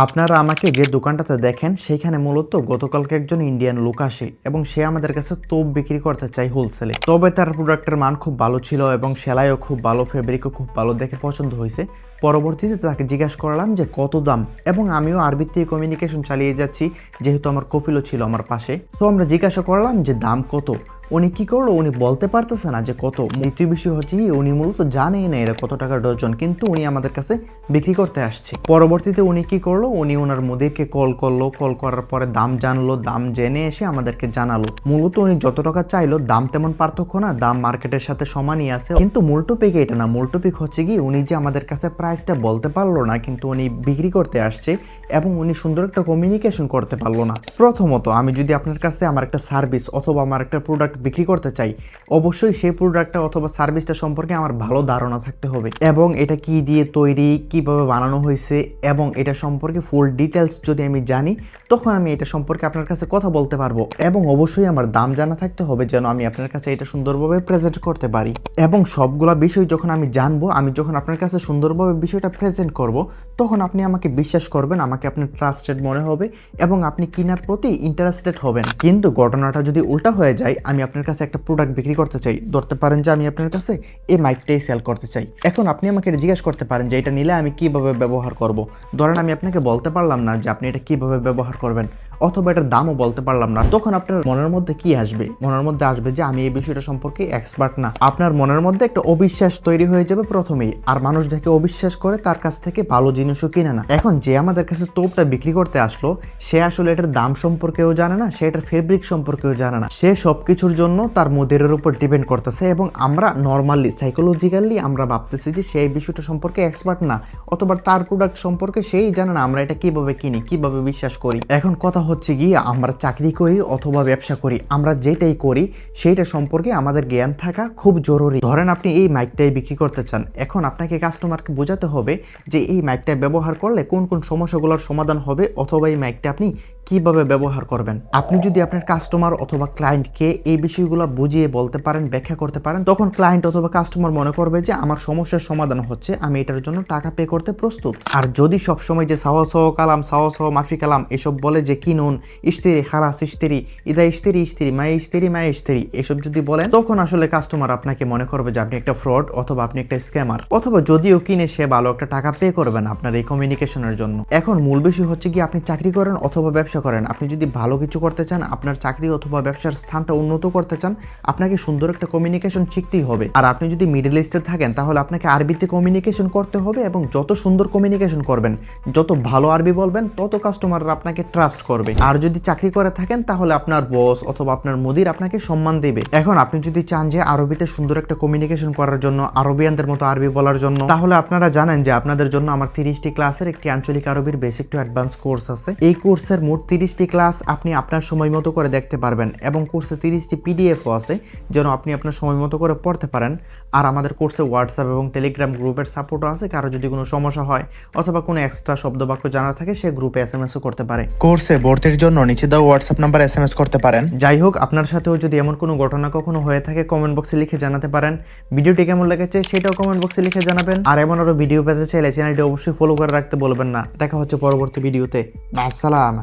আপনারা আমাকে যে দোকানটাতে দেখেন সেখানে মূলত গতকালকে একজন ইন্ডিয়ান লোক আসে এবং সে আমাদের কাছে তোপ বিক্রি করতে চায় হোলসেলে। তবে তার প্রোডাক্টের মান খুব ভালো ছিল এবং সেলাইও খুব ভালো, ফেব্রিকও খুব ভালো, দেখে পছন্দ হয়েছে। পরবর্তীতে তাকে জিজ্ঞাসা করলাম যে কত দাম, এবং আমিও আরবির থেকে কমিউনিকেশন চালিয়ে যাচ্ছি যেহেতু আমার কফিলও ছিল আমার পাশে। তো আমরা জিজ্ঞাসা করলাম যে দাম কত। উনি কি করলো, উনি বলতে পারতেছে না যে কত। দ্বিতীয় বিষয় হচ্ছে কি, উনি মূলত জানেই না এটা কত টাকা ডজন, কিন্তু উনি আমাদের কাছে বিক্রি করতে আসছে। পরবর্তীতে উনি কি করলো, উনি ওনার মুদিরকে কল করলো, কল করার পরে দাম জানলো, দাম জেনে এসে আমাদেরকে জানালো। মূলত উনি যত টাকা চাইলো দাম তেমন পার্থক্য না, দাম মার্কেটের সাথে সমানই আছে। কিন্তু মূল টপিক এটা না, মূল টপিক হচ্ছে কি উনি যে আমাদের কাছে প্রাইসটা বলতে পারলো না, কিন্তু উনি বিক্রি করতে আসছে এবং উনি সুন্দর একটা কমিউনিকেশন করতে পারলো না। প্রথমত আমি যদি আপনার কাছে আমার একটা সার্ভিস অথবা আমার একটা প্রোডাক্ট বিক্রি করতে চাই, অবশ্যই সেই প্রোডাক্টটা অথবা সার্ভিসটা সম্পর্কে আমার ভালো ধারণা থাকতে হবে, এবং এটা কি দিয়ে তৈরি, কিভাবে বানানো হয়েছে, এবং এটা সম্পর্কে ফুল ডিটেলস যদি আমি জানি তখন আমি এটা সম্পর্কে আপনার কাছে কথা বলতে পারবো। এবং অবশ্যই আমার দাম জানা থাকতে হবে যেন আমি আপনার কাছে এটা সুন্দরভাবে প্রেজেন্ট করতে পারি। এবং সবগুলা বিষয় যখন আমি জানবো, আমি যখন আপনার কাছে সুন্দরভাবে বিষয়টা প্রেজেন্ট করব, তখন আপনি আমাকে বিশ্বাস করবেন, আমাকে আপনার ট্রাস্টেড মনে হবে এবং আপনি কেনার প্রতি ইন্টারেস্টেড হবেন। কিন্তু ঘটনাটা যদি উল্টা হয়ে যায়, আমি আপনার কাছে একটা প্রোডাক্ট বিক্রি করতে চাই, ধরতে পারেন যে আমি আপনার কাছে এই মাইকটাই সেল করতে চাই। এখন আপনি আমাকে এটা জিজ্ঞাসা করতে পারেন যে এটা নিলে আমি কিভাবে ব্যবহার করব। ধরেন আমি আপনাকে বলতে পারলাম না যে আপনি এটা কিভাবে ব্যবহার করবেন, অথবা এটার দামও বলতে পারলাম না। তখন আপনার মনের মধ্যে কি আসবে? মনের মধ্যে আসবে যে আমি এই বিষয়টা সম্পর্কে এক্সপার্ট না। আপনার মনের মধ্যে একটা অবিশ্বাস তৈরি হয়ে যাবে প্রথমেই, আর মানুষ যাকে অবিশ্বাস করে তার কাছ থেকে ভালো জিনিসও কিনে না। এখন যে আমাদের কাছে তোপটা বিক্রি করতে আসলো, সে আসলে এটার দাম সম্পর্কেও জানে না, সে এটার ফেব্রিক সম্পর্কেও জানে না। সে সবকিছুর জন্য তার মুদিরের উপর ডিপেন্ড করতেছে, এবং আমরা নর্মালি সাইকোলজিক্যালি আমরা ভাবতেছি যে সেই বিষয়টা সম্পর্কে এক্সপার্ট না, অথবা তার প্রোডাক্ট সম্পর্কে সেই জানে না আমরা এটা কিভাবে কিনি, কিভাবে বিশ্বাস করি। এখন কথা হচ্ছে গিয়ে আমরা চাকরি করি অথবা ব্যবসা করি, আমরা যেটাই করি সেইটা সম্পর্কে আমাদের জ্ঞান থাকা খুব জরুরি। ধরেন আপনি এই মাইকটাই বিক্রি করতে চান, এখন আপনাকে কাস্টমারকে বোঝাতে হবে যে এই মাইকটা ব্যবহার করলে কোন কোন সমস্যাগুলোর সমাধান হবে, অথবা এই মাইকটা আপনি কিভাবে ব্যবহার করবেন। আপনি যদি আপনার কাস্টমার অথবা ক্লায়েন্টকে এই বিষয়গুলো বুঝিয়ে বলতে পারেন, ব্যাখ্যা করতে পারেন, তখন ক্লায়েন্ট অথবা কাস্টমার মনে করবে যে আমার সমস্যার সমাধান হচ্ছে, আমি এটার জন্য টাকা পে করতে প্রস্তুত। আর যদি সবসময় যে সাওয়া সহ কালাম, সাওয়া সহ মাফি কালাম এসব বলে যে কিনুন, ইস্তিরি খালাস ইস্তিরি, ইদা ইস্তিরি ইস্তিরি, মায়ে ইস্তিরি মায়ে ইস্তিরি, এসব যদি বলেন, তখন আসলে কাস্টমার আপনাকে মনে করবে যে আপনি একটা ফ্রড অথবা আপনি একটা স্ক্যামার, অথবা যদিও কিনে সে ভালো একটা টাকা পে করবেন আপনার এই কমিউনিকেশনের জন্য। এখন মূল বিষয় হচ্ছে কি, আপনি চাকরি করেন অথবা ব্যবসা করেন, আপনি যদি ভালো কিছু করতে চান, আপনার চাকরি অথবা ব্যবসার স্থানটা উন্নত করতে চান, আপনাকে সুন্দর একটা কমিউনিকেশন শিখতেই হবে। আর আপনি যদি মিডল ইস্টে থাকেন তাহলে আপনাকে আরবিতে কমিউনিকেশন করতে হবে, এবং যত সুন্দর কমিউনিকেশন করবেন, যত ভালো আরবি বলবেন, তত কাস্টমাররা আপনাকে ট্রাস্ট করবে। আর যদি চাকরি করে থাকেন তাহলে আপনার বস অথবা আপনার মুদির আপনাকে সম্মান দেবে। এখন আপনি যদি চান যে আরবিতে সুন্দর একটা কমিউনিকেশন করার জন্য, আরবিয়ানদের মতো আরবি বলার জন্য, তাহলে আপনারা জানেন যে আপনাদের জন্য আমার 30টি ক্লাসের একটি আঞ্চলিক আরবির বেসিক টু অ্যাডভান্স কোর্স আছে। এই কোর্সের মোট 30টি ক্লাস আপনি আপনার সময় মতো করে দেখতে পারবেন, এবং কোর্সে 30টি পিডিএফও আছে যেন আপনি আপনার সময় মতো করে পড়তে পারেন। আর আমাদের কোর্সে হোয়াটসঅ্যাপ এবং টেলিগ্রাম গ্রুপের সাপোর্টও আছে, কারো যদি কোনো সমস্যা হয় অথবা কোনো এক্সট্রা শব্দ বাক্য জানা থাকে সে গ্রুপে এসএমএসও করতে পারে। কোর্সে ভর্তির জন্য নিচে দেওয়া হোয়াটসঅ্যাপ নাম্বার এসএমএস করতে পারেন। যাই হোক, আপনার সাথেও যদি এমন কোনো ঘটনা কখনো হয়ে থাকে কমেন্ট বক্সে লিখে জানাতে পারেন। ভিডিওটি কেমন লেগেছে সেটাও কমেন্ট বক্সে লিখে জানাবেন। আর এমন আরো ভিডিও পেতে চাইলে চ্যানেলটি অবশ্যই ফলো করে রাখতে বলবেন না। দেখা হচ্ছে পরবর্তী ভিডিওতে। আসসালাম।